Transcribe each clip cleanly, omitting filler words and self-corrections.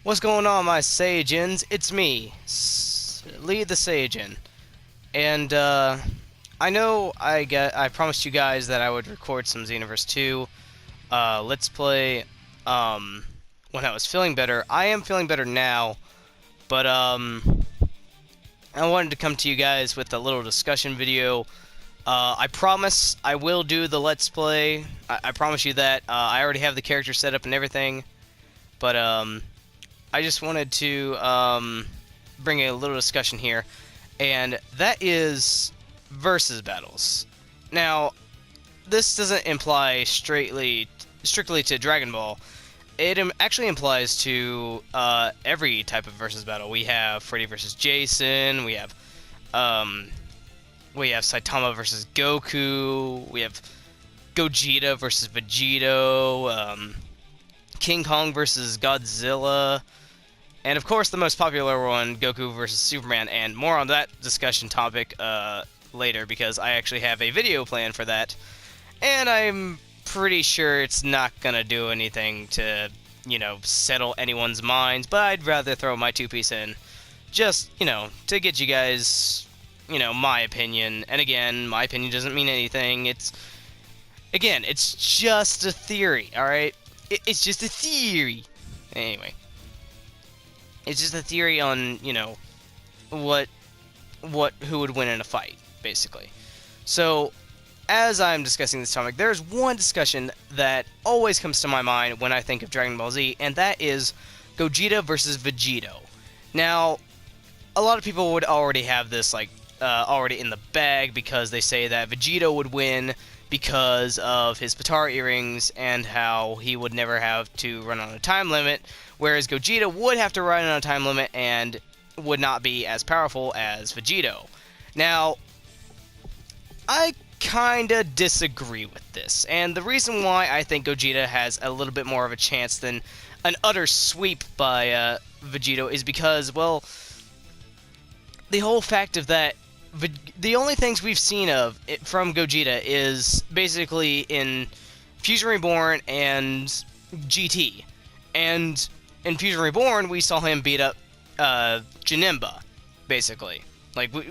What's going on, my Saiya-jins? It's me, Lead the Saiya-jin. And, I know I promised you guys that I would record some Xenoverse 2, Let's Play, when I was feeling better. I am feeling better now, but, I wanted to come to you guys with a little discussion video. I promise I will do the Let's Play. I promise you that. I already have the character set up and everything, but, I just wanted to bring a little discussion here, and that is versus battles. Now, this doesn't imply strictly to Dragon Ball. It actually implies to every type of versus battle. We have Freddy versus Jason. We have Saitama versus Goku. We have Gogeta versus Vegito. King Kong versus Godzilla. And of course, the most popular one, Goku versus Superman, and more on that discussion topic later, because I actually have a video plan for that, and I'm pretty sure it's not gonna do anything to, settle anyone's minds, but I'd rather throw my two-piece in, just, to get you guys, my opinion. And again, my opinion doesn't mean anything. It's just a theory, alright? It's just a theory. Anyway. It's just a theory on, who would win in a fight, basically. So, as I'm discussing this topic, there's one discussion that always comes to my mind when I think of Dragon Ball Z, and that is Gogeta versus Vegito. Now, a lot of people would already have this, already in the bag, because they say that Vegito would win because of his Potara earrings and how he would never have to run on a time limit, whereas Gogeta would have to run on a time limit and would not be as powerful as Vegito. Now, I kinda disagree with this, and the reason why I think Gogeta has a little bit more of a chance than an utter sweep by Vegito is because, well, the whole fact of that the only things we've seen of it from Gogeta is basically in Fusion Reborn and GT. And in Fusion Reborn, we saw him beat up Janemba, basically.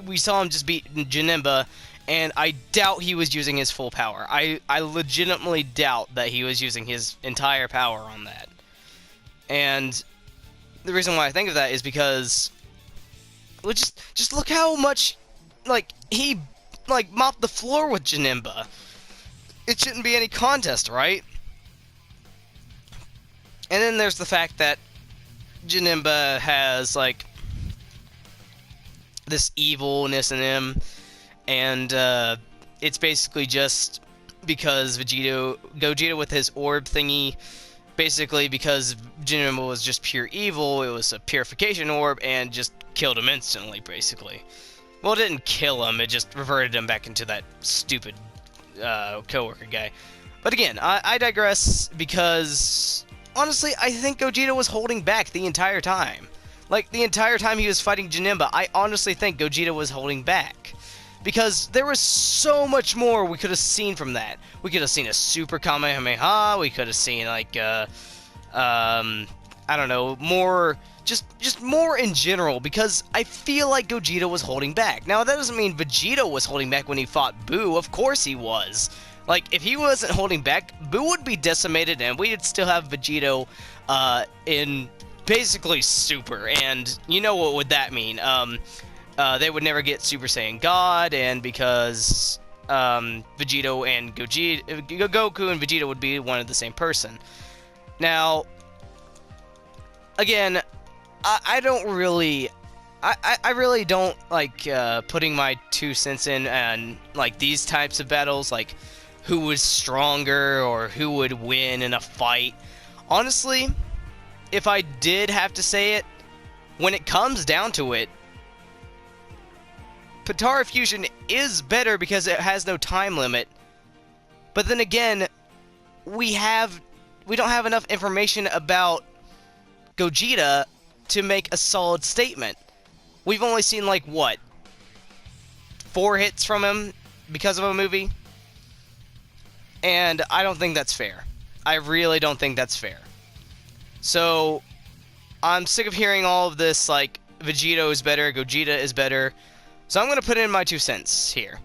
We saw him just beat Janemba, and I doubt he was using his full power. I legitimately doubt that he was using his entire power on that. And the reason why I think of that is because, well, just look how much he mopped the floor with Janemba. It shouldn't be any contest, right? And then there's the fact that Janemba has, this evilness in him, and, it's basically just because Gogeta with his orb thingy, basically because Janemba was just pure evil, it was a purification orb, and just killed him instantly, basically. Well, it didn't kill him, it just reverted him back into that stupid coworker guy. But again, I digress, because honestly, I think Gogeta was holding back the entire time. The entire time he was fighting Janemba, I honestly think Gogeta was holding back. Because there was so much more we could have seen from that. We could have seen a Super Kamehameha, we could have seen, I don't know, more... Just more in general, because I feel like Gogeta was holding back. Now, that doesn't mean Vegito was holding back when he fought Buu. Of course he was. If he wasn't holding back, Buu would be decimated, and we'd still have Vegito in basically Super. And you know what would that mean? They would never get Super Saiyan God, and because Vegito and Goku and Vegeta would be one of the same person. Now, again, I don't really... I really don't like putting my 2 cents in on these types of battles, who was stronger or who would win in a fight. Honestly, if I did have to say it, when it comes down to it, Potara Fusion is better because it has no time limit. But then again, we don't have enough information about Gogeta to make a solid statement. We've only seen, 4 hits from him because of a movie? And I don't think that's fair. I really don't think that's fair. So, I'm sick of hearing all of this, like, Vegito is better, Gogeta is better. So I'm going to put in my 2 cents here.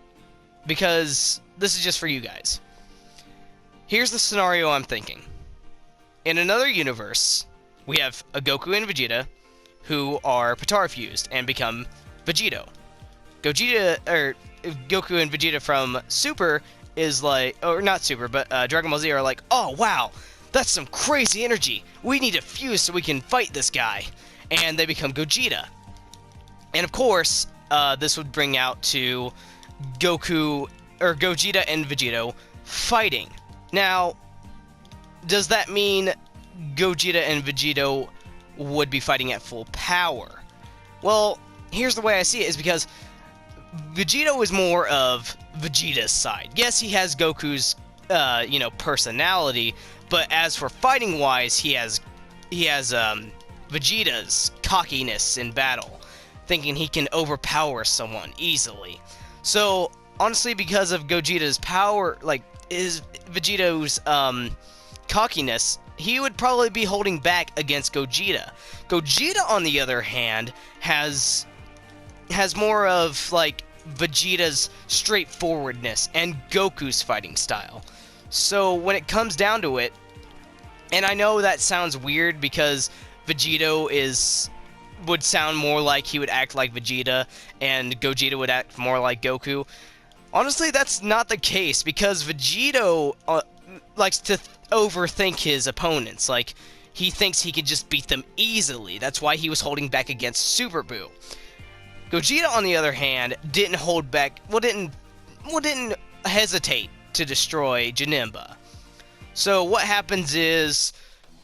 Because this is just for you guys. Here's the scenario I'm thinking. In another universe, we have a Goku and Vegeta who are Potara fused and become Vegito. Goku and Vegeta from Super is like, or not Super, but Dragon Ball Z are like, oh wow, that's some crazy energy. We need to fuse so we can fight this guy. And they become Gogeta. And of course, this would bring out to Gogeta and Vegito fighting. Now, does that mean Gogeta and Vegito would be fighting at full power? Well, here's the way I see it, is because Vegito is more of Vegeta's side. Yes, he has Goku's, personality, but as for fighting-wise, he has Vegeta's cockiness in battle, thinking he can overpower someone easily. So, honestly, because of Gogeta's power, Vegito's, cockiness, he would probably be holding back against Gogeta. Gogeta, on the other hand, has more of, like, Vegeta's straightforwardness and Goku's fighting style. So, when it comes down to it, and I know that sounds weird because Vegito would sound more like he would act like Vegeta, and Gogeta would act more like Goku. Honestly, that's not the case, because Vegito likes to overthink his opponents. Like, he thinks he can just beat them easily. That's why he was holding back against Super Buu. Gogeta, on the other hand, didn't hold back, didn't hesitate to destroy Janemba. So what happens is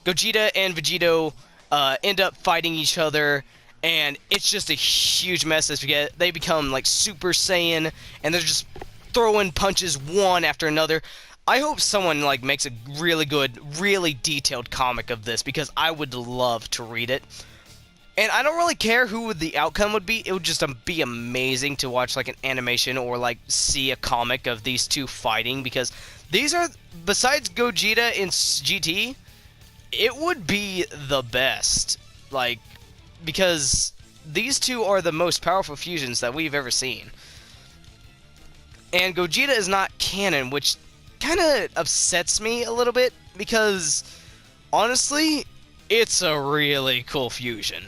Gogeta and Vegito end up fighting each other, and it's just a huge mess. They become like Super Saiyan, and they're just throwing punches one after another. I hope someone like makes a really good, really detailed comic of this, because I would love to read it. And I don't really care who the outcome would be. It would just be amazing to watch like an animation or like see a comic of these two fighting, because these are, besides Gogeta in GT, it would be the best. Like, because these two are the most powerful fusions that we've ever seen. And Gogeta is not canon, which kind of upsets me a little bit, because honestly, it's a really cool fusion.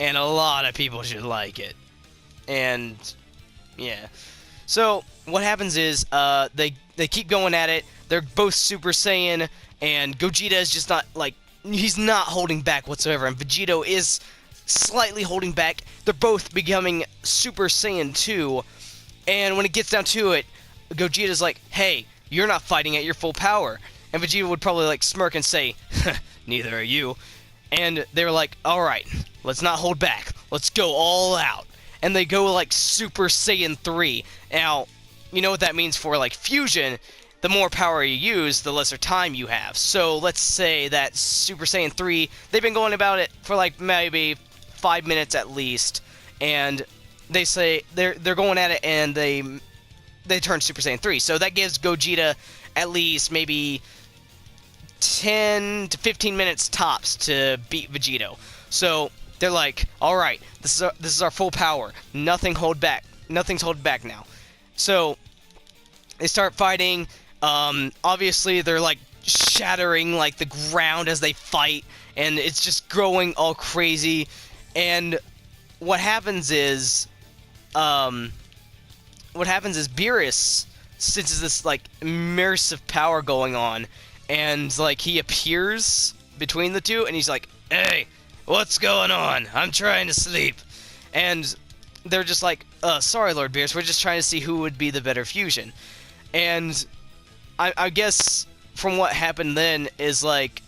And a lot of people should like it. And, yeah. So, what happens is, they keep going at it. They're both Super Saiyan, and Gogeta is just not, like, he's not holding back whatsoever. And Vegito is slightly holding back. They're both becoming Super Saiyan 2. And when it gets down to it, Gogeta's like, hey, you're not fighting at your full power. And Vegeta would probably, like, smirk and say, neither are you. And they're like, alright, let's not hold back. Let's go all out. And they go, like, Super Saiyan 3. Now, you know what that means for, like, fusion. The more power you use, the lesser time you have. So, let's say that Super Saiyan 3, they've been going about it for, like, maybe 5 minutes at least. And they say, they're going at it, and they turn Super Saiyan 3. So that gives Gogeta at least maybe 10 to 15 minutes tops to beat Vegito. So they're like, all right, this is our full power. Nothing's holding back now. So they start fighting. Obviously they're like shattering like the ground as they fight, and it's just growing all crazy. And what happens is Beerus senses this like immersive power going on. And, like, he appears between the two, and he's like, hey, what's going on? I'm trying to sleep. And they're just like, sorry, Lord Beerus, we're just trying to see who would be the better fusion. And I guess from what happened then is, like,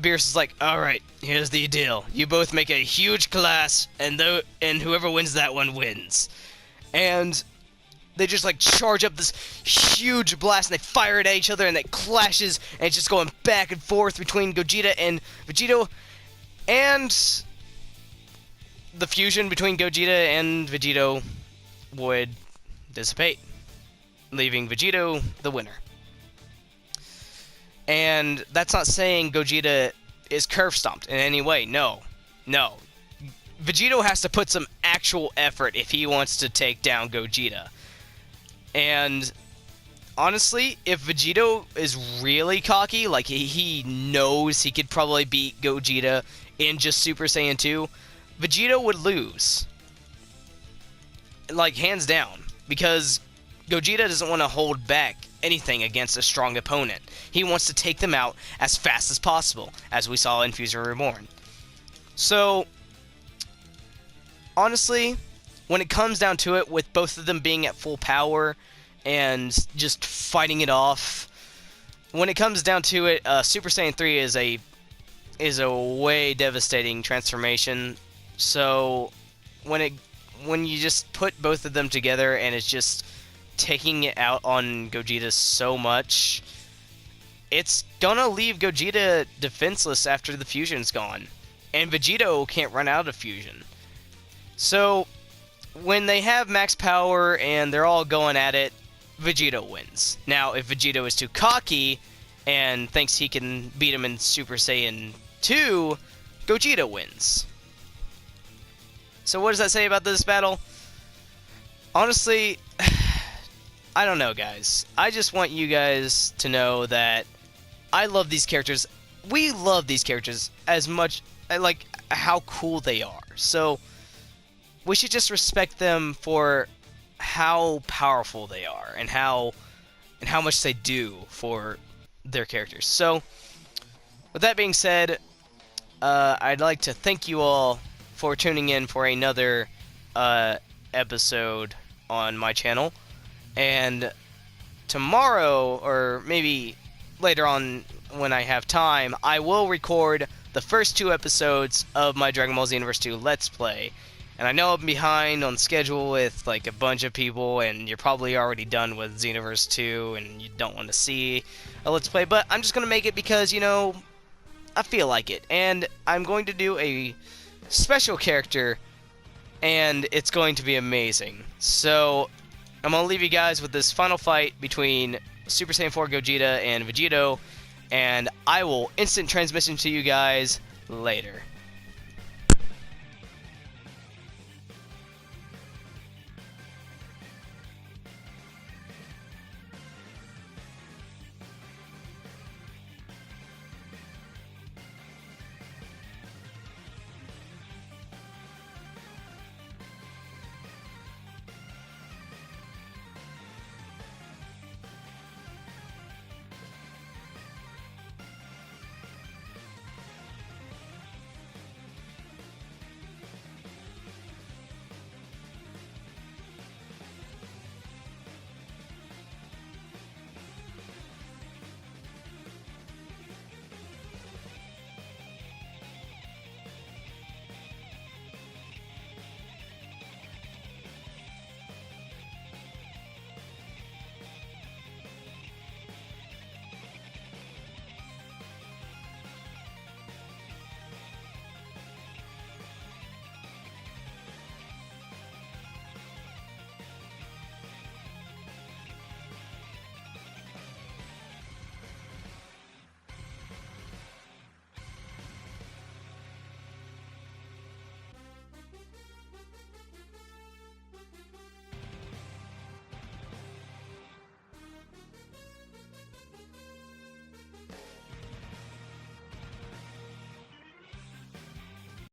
Beerus is like, alright, here's the deal. You both make a huge class, and whoever wins that one wins. And they just, like, charge up this huge blast, and they fire it at each other, and it clashes, and it's just going back and forth between Gogeta and Vegito. And the fusion between Gogeta and Vegito would dissipate, leaving Vegito the winner. And that's not saying Gogeta is curve stomped in any way. No. No. Vegito has to put some actual effort if he wants to take down Gogeta. And honestly, if Vegito is really cocky, like he knows he could probably beat Gogeta in just Super Saiyan 2, Vegito would lose. Like, hands down. Because Gogeta doesn't want to hold back anything against a strong opponent. He wants to take them out as fast as possible, as we saw in Fusion Reborn. So, honestly, when it comes down to it, with both of them being at full power and just fighting it off, when it comes down to it, Super Saiyan 3 is a way devastating transformation. So, when you just put both of them together and it's just taking it out on Gogeta so much, it's gonna leave Gogeta defenseless after the fusion's gone. And Vegito can't run out of fusion. So, when they have max power and they're all going at it, Vegito wins. Now, if Vegito is too cocky and thinks he can beat him in Super Saiyan 2, Gogeta wins. So what does that say about this battle? Honestly, I don't know, guys. I just want you guys to know that I love these characters. We love these characters as much, like, how cool they are. So, we should just respect them for how powerful they are and how much they do for their characters. So, with that being said, I'd like to thank you all for tuning in for another episode on my channel. And tomorrow, or maybe later on when I have time, I will record the first 2 episodes of my Dragon Ball Xenoverse 2 Let's Play. And I know I'm behind on schedule with like a bunch of people, and you're probably already done with Xenoverse 2 and you don't want to see a Let's Play, but I'm just going to make it because, you know, I feel like it. And I'm going to do a special character, and it's going to be amazing. So, I'm going to leave you guys with this final fight between Super Saiyan 4 Gogeta and Vegito, and I will instant transmission to you guys later.